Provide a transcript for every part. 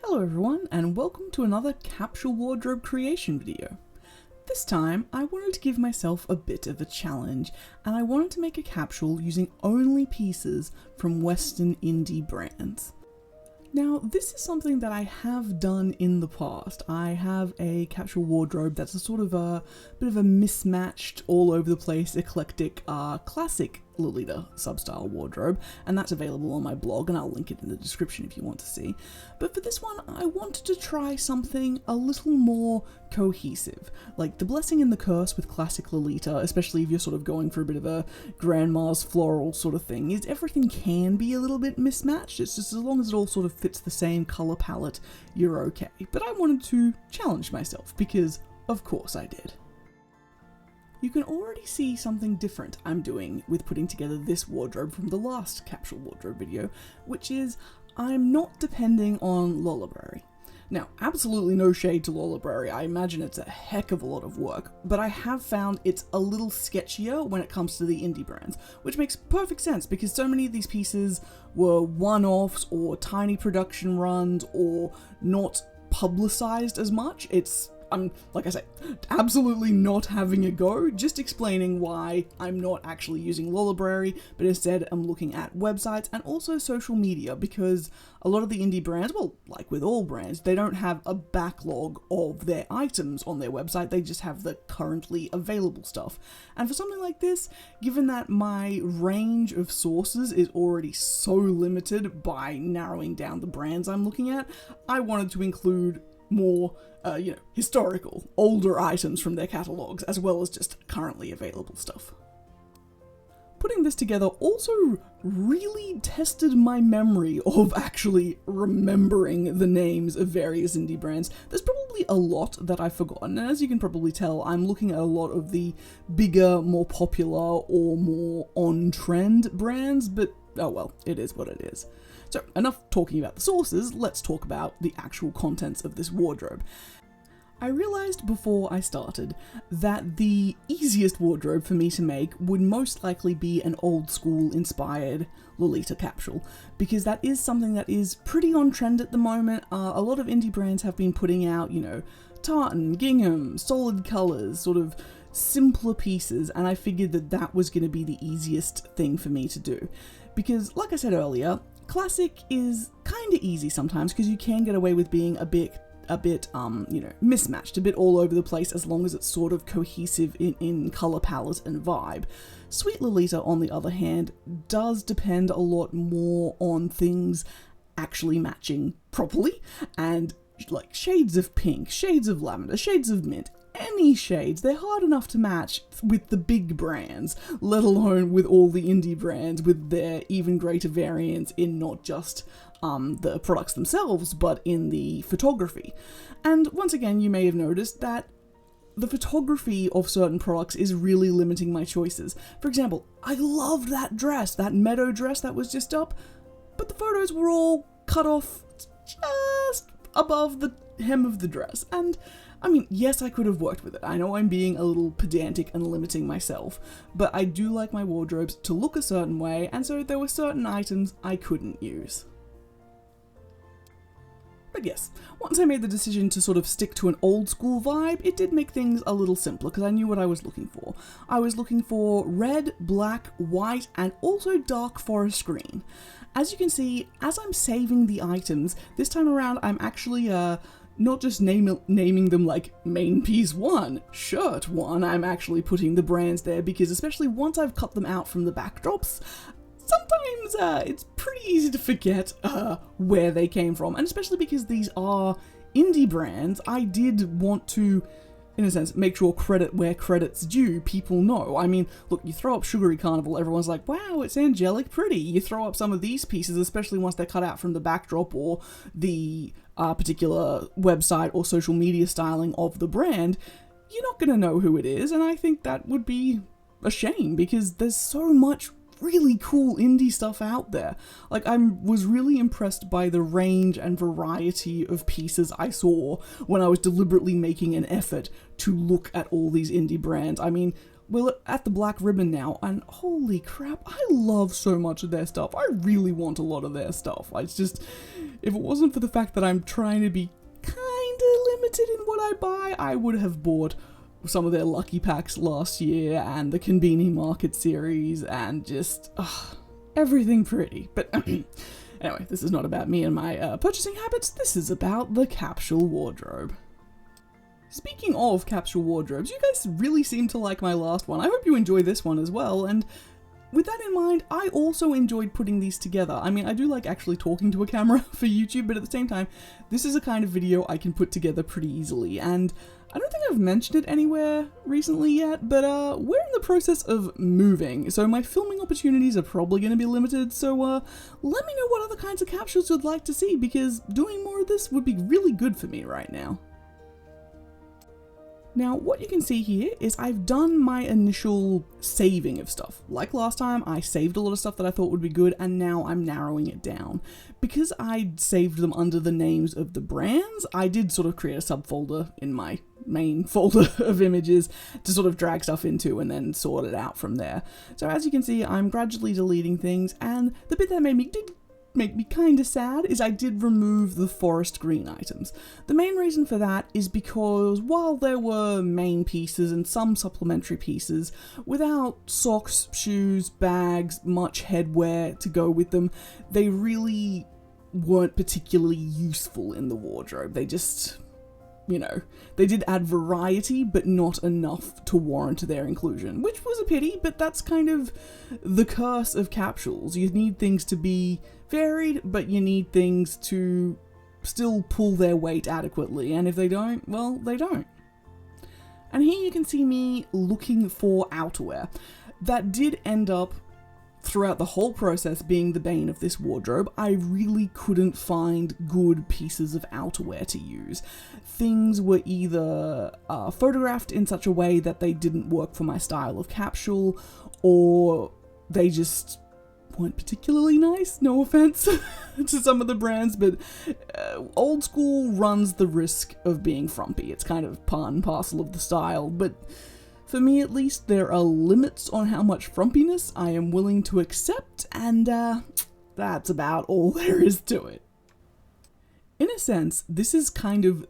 Hello everyone, and welcome to another capsule wardrobe creation video. This time, I wanted to give myself a bit of a challenge, and I wanted to make a capsule using only pieces from Western indie brands. Now, this is something that I have done in the past. I have a capsule wardrobe that's a sort of a bit of a mismatched, all over the place, eclectic, classic Lolita substyle wardrobe, and that's available on my blog, and I'll link it in the description if you want to see. But for this one, I wanted to try something a little more cohesive, like the blessing and the curse with classic Lolita, especially if you're sort of going for a bit of a grandma's floral sort of thing, is everything can be a little bit mismatched. It's just as long as it all sort of fits the same color palette, you're okay. But I wanted to challenge myself, because of course I did. You can already see something different I'm doing with putting together this wardrobe from the last capsule wardrobe video, which is I'm not depending on Lolaberry. Now, absolutely no shade to Lolaberry, I imagine it's a heck of a lot of work, but I have found it's a little sketchier when it comes to the indie brands, which makes perfect sense because so many of these pieces were one-offs or tiny production runs or not publicized as much. I'm, like I say, absolutely not having a go, just explaining why I'm not actually using Lolaberry, but instead I'm looking at websites and also social media, because a lot of the indie brands, well, like with all brands, they don't have a backlog of their items on their website, they just have the currently available stuff. And for something like this, given that my range of sources is already so limited by narrowing down the brands I'm looking at, I wanted to include more, historical, older items from their catalogs, as well as just currently available stuff. Putting this together also really tested my memory of actually remembering the names of various indie brands. There's probably a lot that I've forgotten, and as you can probably tell, I'm looking at a lot of the bigger, more popular, or more on-trend brands, but oh well, it is what it is. So, enough talking about the sources, let's talk about the actual contents of this wardrobe. I realized before I started that the easiest wardrobe for me to make would most likely be an old school inspired Lolita capsule, because that is something that is pretty on trend at the moment. A lot of indie brands have been putting out, tartan, gingham, solid colors, sort of simpler pieces, and I figured that that was going to be the easiest thing for me to do. Because, like I said earlier, classic is kind of easy sometimes because you can get away with being a bit mismatched, a bit all over the place, as long as it's sort of cohesive in color palette and vibe. Sweet Lolita, on the other hand, does depend a lot more on things actually matching properly, and like shades of pink, shades of lavender, shades of mint, any shades, they're hard enough to match with the big brands, let alone with all the indie brands with their even greater variance in not just the products themselves, but in the photography. And once again, you may have noticed that the photography of certain products is really limiting my choices. For example, I loved that dress, that meadow dress that was just up, but the photos were all cut off just above the hem of the dress, and I mean, yes, I could have worked with it. I know I'm being a little pedantic and limiting myself, but I do like my wardrobes to look a certain way, and so there were certain items I couldn't use. But yes, once I made the decision to sort of stick to an old school vibe, it did make things a little simpler because I knew what I was looking for. I was looking for red, black, white, and also dark forest green. As you can see, as I'm saving the items, this time around I'm actually not just naming them like main piece 1, shirt 1, I'm actually putting the brands there because especially once I've cut them out from the backdrops, sometimes it's pretty easy to forget where they came from, and especially because these are indie brands, I did want to, in a sense, make sure credit where credit's due. People know. I mean, look, you throw up Sugary Carnival, everyone's like, wow, it's angelic pretty. You throw up some of these pieces, especially once they're cut out from the backdrop or the particular website or social media styling of the brand, you're not going to know who it is, and I think that would be a shame because there's so much really cool indie stuff out there. Like, I was really impressed by the range and variety of pieces I saw when I was deliberately making an effort to look at all these indie brands. I mean, we're at the Black Ribbon now, and holy crap, I love so much of their stuff. I really want a lot of their stuff. It's just, if it wasn't for the fact that I'm trying to be kinda limited in what I buy, I would have bought some of their Lucky Packs last year, and the Konbini Market series, and just, everything pretty. But anyway, this is not about me and my purchasing habits, this is about the capsule wardrobe. Speaking of capsule wardrobes, you guys really seem to like my last one. I hope you enjoy this one as well, and with that in mind, I also enjoyed putting these together. I mean, I do like actually talking to a camera for YouTube, but at the same time, this is a kind of video I can put together pretty easily, and I don't think I've mentioned it anywhere recently yet, but we're in the process of moving, so my filming opportunities are probably going to be limited, so let me know what other kinds of capsules you'd like to see, because doing more of this would be really good for me right now. Now, what you can see here is I've done my initial saving of stuff. Like last time, I saved a lot of stuff that I thought would be good, and now I'm narrowing it down. Because I saved them under the names of the brands, I did sort of create a subfolder in my main folder of images to sort of drag stuff into and then sort it out from there. So as you can see, I'm gradually deleting things, and the bit that did make me kind of sad is I did remove the forest green items. The main reason for that is because while there were main pieces and some supplementary pieces, without socks, shoes, bags, much headwear to go with them, they really weren't particularly useful in the wardrobe. They just, you know, they did add variety, but not enough to warrant their inclusion, which was a pity, but that's kind of the curse of capsules. You need things to be varied, but you need things to still pull their weight adequately, and if they don't, well, they don't. And here you can see me looking for outerwear. That did end up, throughout the whole process, being the bane of this wardrobe. I really couldn't find good pieces of outerwear to use. Things were either photographed in such a way that they didn't work for my style of capsule, or they just weren't particularly nice, no offense to some of the brands, but old school runs the risk of being frumpy. It's kind of part and parcel of the style, but for me at least, there are limits on how much frumpiness I am willing to accept, and that's about all there is to it. In a sense, this is kind of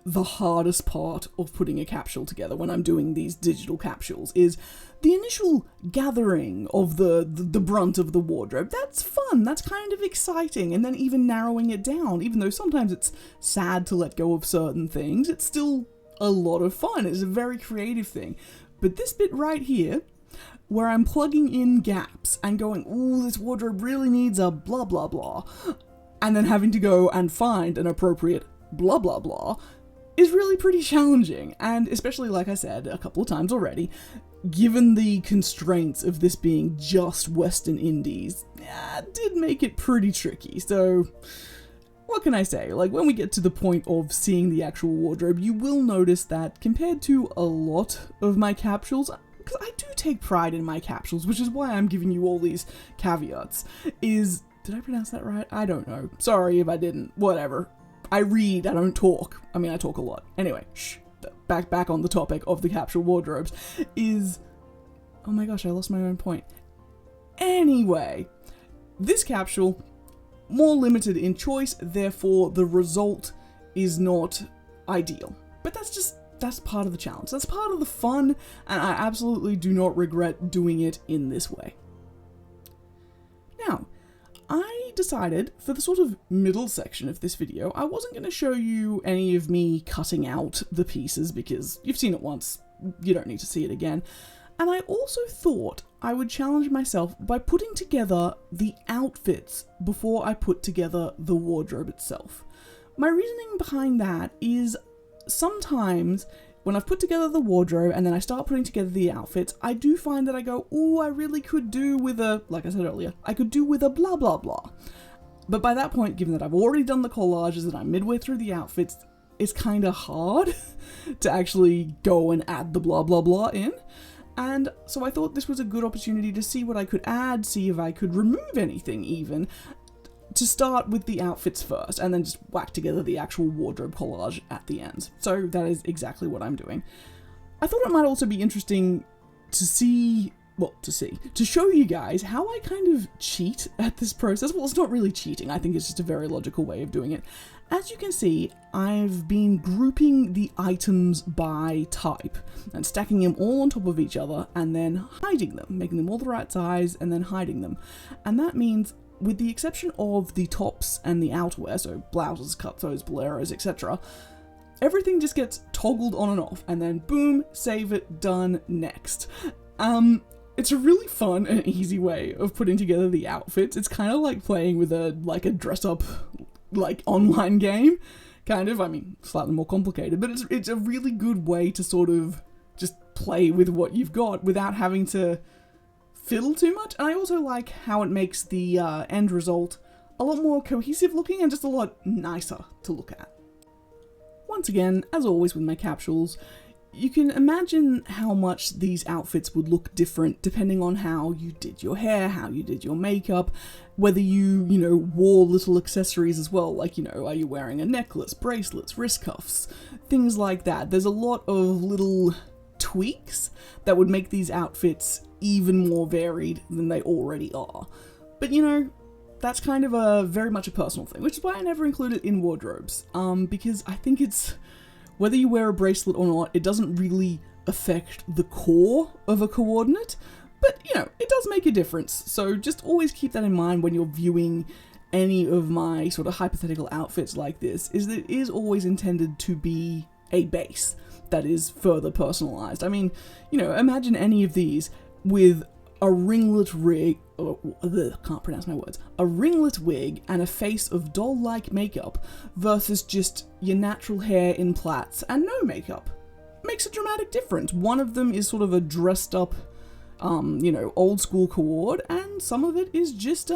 the hardest part of putting a capsule together when I'm doing these digital capsules, is the initial gathering of the brunt of the wardrobe. That's fun, that's kind of exciting, and then even narrowing it down, even though sometimes it's sad to let go of certain things, it's still a lot of fun. It's a very creative thing. But this bit right here, where I'm plugging in gaps and going, ooh, this wardrobe really needs a blah blah blah, and then having to go and find an appropriate blah blah blah, is really pretty challenging, and especially, like I said a couple of times already, given the constraints of this being just Western Indies, did make it pretty tricky. So what can I say? Like, when we get to the point of seeing the actual wardrobe, you will notice that compared to a lot of my capsules, because I do take pride in my capsules, which is why I'm giving you all these caveats, did I pronounce that right? I don't know. Sorry if I didn't. Whatever. I read, I don't talk. I mean, I talk a lot. Anyway, back on the topic of the capsule wardrobes oh my gosh, I lost my own point. Anyway, this capsule, more limited in choice, therefore the result is not ideal. But that's part of the challenge. That's part of the fun, and I absolutely do not regret doing it in this way. Now, I decided for the sort of middle section of this video, I wasn't going to show you any of me cutting out the pieces because you've seen it once, you don't need to see it again. And I also thought I would challenge myself by putting together the outfits before I put together the wardrobe itself. My reasoning behind that is sometimes when I've put together the wardrobe and then I start putting together the outfits, I do find that I go, ooh, I really could do with a, like I said earlier, I could do with a blah blah blah. But by that point, given that I've already done the collages and I'm midway through the outfits, it's kind of hard to actually go and add the blah blah blah in. And so I thought this was a good opportunity to see what I could add, see if I could remove anything even, to start with the outfits first, and then just whack together the actual wardrobe collage at the end. So that is exactly what I'm doing. I thought it might also be interesting to show you guys how I kind of cheat at this process. Well, it's not really cheating, I think it's just a very logical way of doing it. As you can see, I've been grouping the items by type and stacking them all on top of each other and then hiding them, making them all the right size and then hiding them. And that means, with the exception of the tops and the outerwear, so blouses, cutthroats, boleros, etc., everything just gets toggled on and off, and then boom, save it, done, next. It's a really fun and easy way of putting together the outfits. It's kind of like playing with a dress-up, online game, kind of. I mean, slightly more complicated, but it's a really good way to sort of just play with what you've got without having to fiddle too much. And I also like how it makes the end result a lot more cohesive looking and just a lot nicer to look at. Once again, as always with my capsules, you can imagine how much these outfits would look different depending on how you did your hair, how you did your makeup, whether you wore little accessories as well, like, are you wearing a necklace, bracelets, wrist cuffs, things like that. There's a lot of little tweaks that would make these outfits even more varied than they already are. But that's kind of very much a personal thing, which is why I never include it in wardrobes, because I think it's, whether you wear a bracelet or not, it doesn't really affect the core of a coordinate, but it does make a difference. So just always keep that in mind when you're viewing any of my sort of hypothetical outfits like this, is that it is always intended to be a base that is further personalized. I mean, imagine any of these with a ringlet rig, can't pronounce my words, a ringlet wig and a face of doll-like makeup versus just your natural hair in plaits and no makeup. Makes a dramatic difference. One of them is sort of a dressed up, old school coord, and some of it is just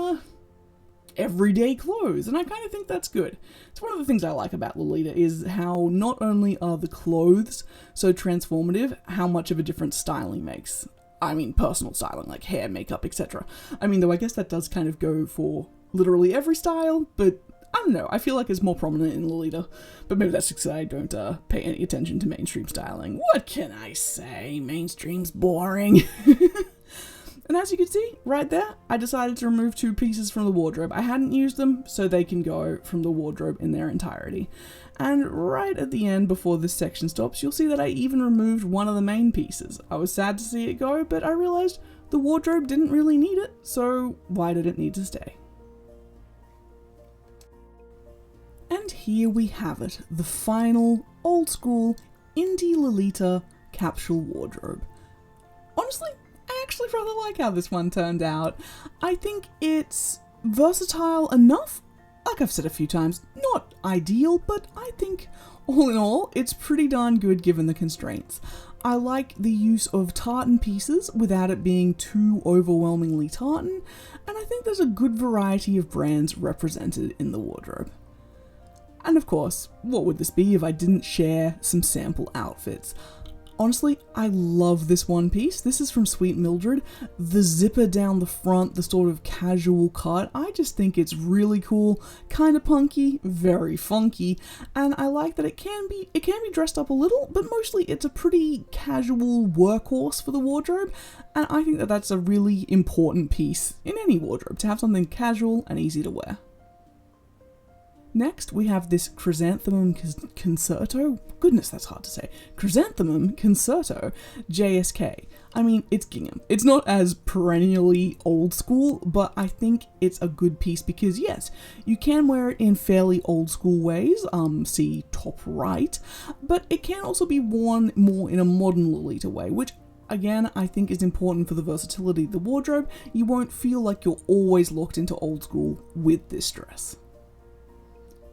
everyday clothes, and I kind of think that's good. It's one of the things I like about Lolita is how not only are the clothes so transformative, how much of a difference styling makes. I mean, personal styling, like hair, makeup, etc. I mean, though I guess that does kind of go for literally every style, but I don't know, I feel like it's more prominent in Lolita. But maybe that's because I don't pay any attention to mainstream styling. What can I say? Mainstream's boring. And as you can see, right there, I decided to remove 2 pieces from the wardrobe. I hadn't used them, so they can go from the wardrobe in their entirety. And right at the end, before this section stops, you'll see that I even removed one of the main pieces. I was sad to see it go, but I realized the wardrobe didn't really need it, so why did it need to stay? And here we have it, the final, old school, indie Lolita capsule wardrobe. Honestly, I actually rather like how this one turned out. I think it's versatile enough. Like I've said a few times, not ideal, but I think all in all, it's pretty darn good given the constraints. I like the use of tartan pieces without it being too overwhelmingly tartan, and I think there's a good variety of brands represented in the wardrobe. And of course, what would this be if I didn't share some sample outfits? Honestly, I love this one piece. This is from Sweet Mildred. The zipper down the front, the sort of casual cut, I just think it's really cool, kind of punky, very funky, and I like that it can be dressed up a little, but mostly it's a pretty casual workhorse for the wardrobe, and I think that that's a really important piece in any wardrobe, to have something casual and easy to wear. Next, we have this Chrysanthemum Concerto. Goodness, that's hard to say. Chrysanthemum Concerto JSK. I mean, it's gingham. It's not as perennially old school, but I think it's a good piece because, yes, you can wear it in fairly old school ways, see top right, but it can also be worn more in a modern Lolita way, which again, I think is important for the versatility of the wardrobe. You won't feel like you're always locked into old school with this dress.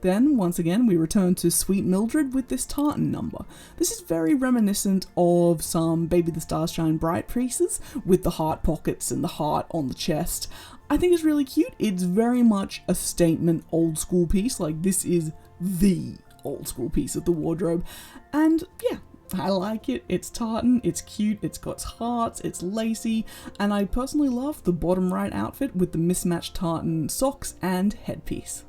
Then, once again, we return to Sweet Mildred with this tartan number. This is very reminiscent of some Baby the Stars Shine Bright pieces, with the heart pockets and the heart on the chest. I think it's really cute. It's very much a statement old school piece, like this is the old school piece of the wardrobe. And yeah, I like it. It's tartan, it's cute, it's got hearts, it's lacy, and I personally love the bottom right outfit with the mismatched tartan socks and headpiece.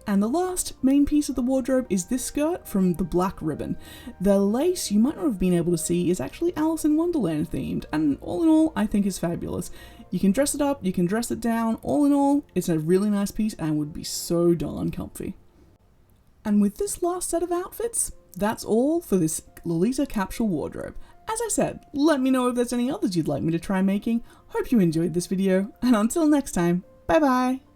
And the last main piece of the wardrobe is this skirt from the Black Ribbon. The lace you might not have been able to see is actually Alice in Wonderland themed, and all in all, I think is fabulous. You can dress it up, you can dress it down, all in all, it's a really nice piece and would be so darn comfy. And with this last set of outfits, that's all for this Lolita capsule wardrobe. As I said, let me know if there's any others you'd like me to try making. Hope you enjoyed this video, and until next time, bye bye!